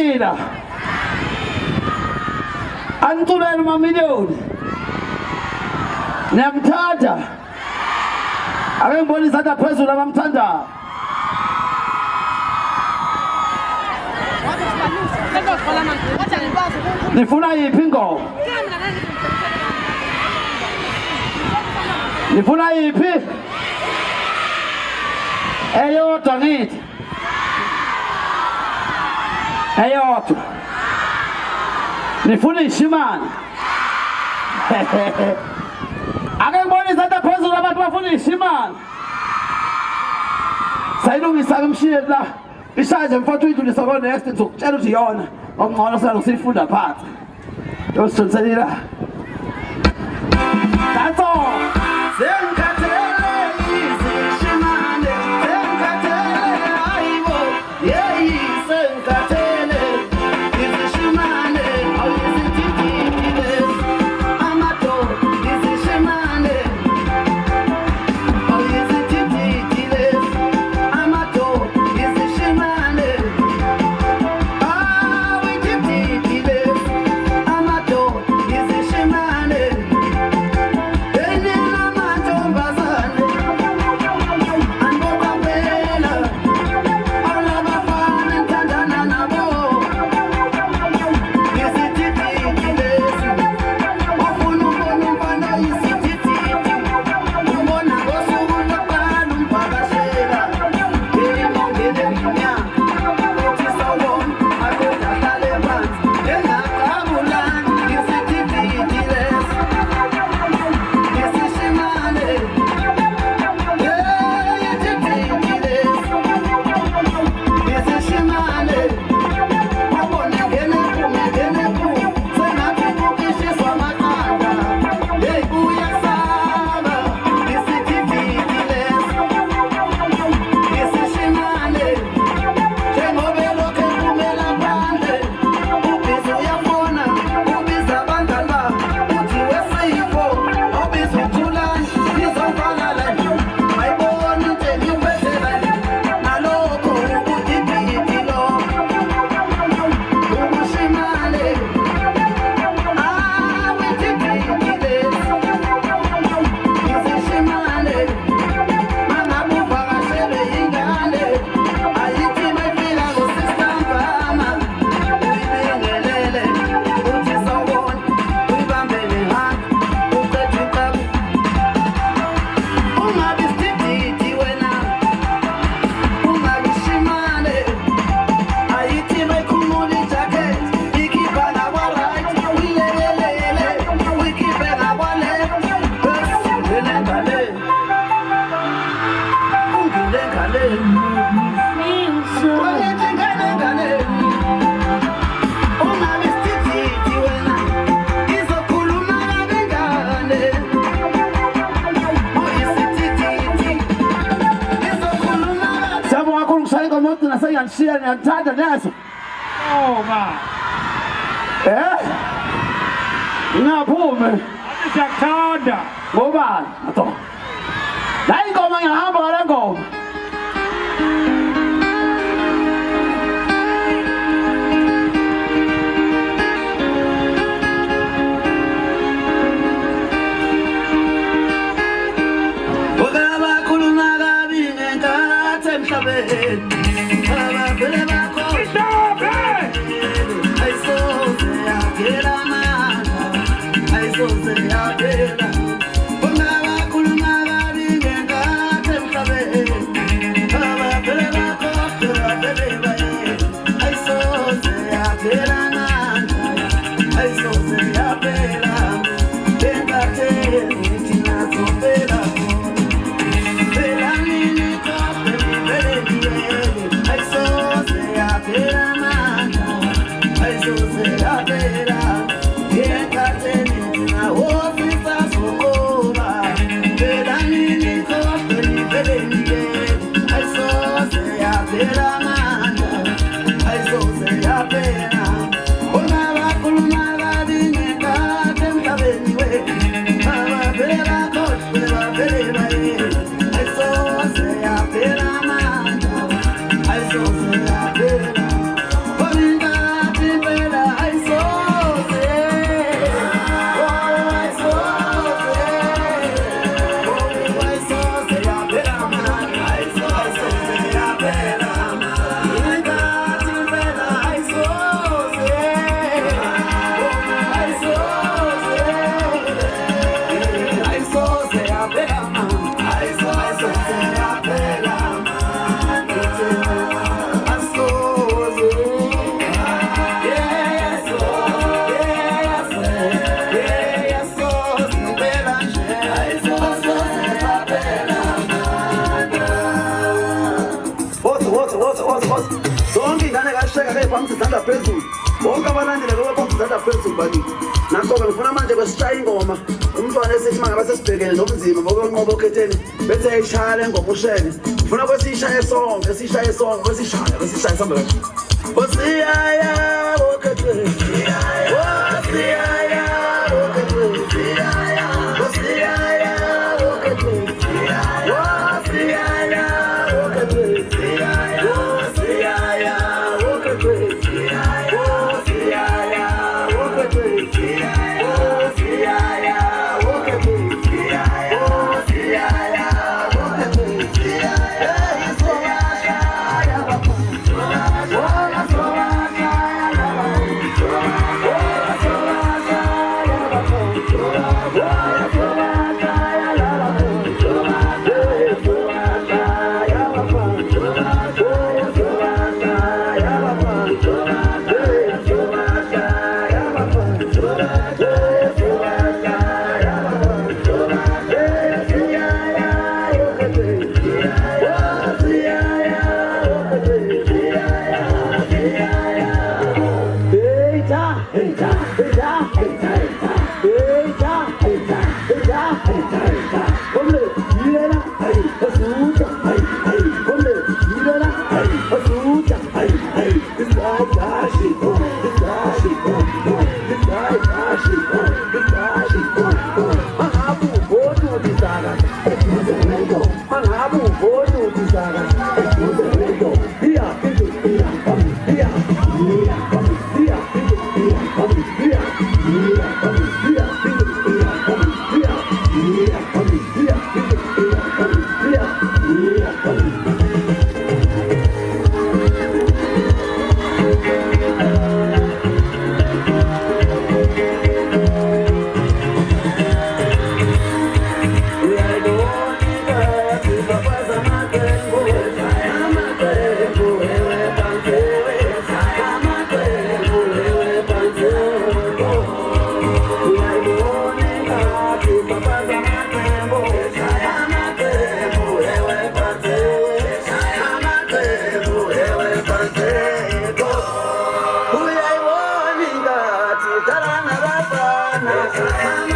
Sila Antuleni mamilioni Namthanda Ake ngibona izandla phezulu abamthanda Nifuna yiphi ingoma Nifuna yiphi eyodwa ngithi eyodwa Nifuna ishimana Ake ngibona izandla phezulu abantu bafuna ishimana Sayilungisa kumshini la ishaje mfowethu uyidlulisa ko next ngizokutshela ukuthi yona okungcono sala usifunda phansi yosithonselila That's all Nasiya niyathanda naso ma ngaphume siyakuthanda ngobani ato la ingoma ngihamba ngale ngoma Khuluma kabi ngenkathi emhlabeni I saw ke phambi sithanda phezulu bonke abalandeli ke phambi sithanda phezulu bakithi nakho-ke ngifuna manje kwesishaya ingoma umntwana esithi uma ngabe sesibhekene nobunzima bokunqoba okhetheni bese yayishaya le ngoma ushele ngifuna kwesiyishaye sonke siyishaye sonke kwesishaye sambe kahle osiyaya okhetheni osiyaya okhetheni osiyaya okhetheni osiyaya okhetheni Mama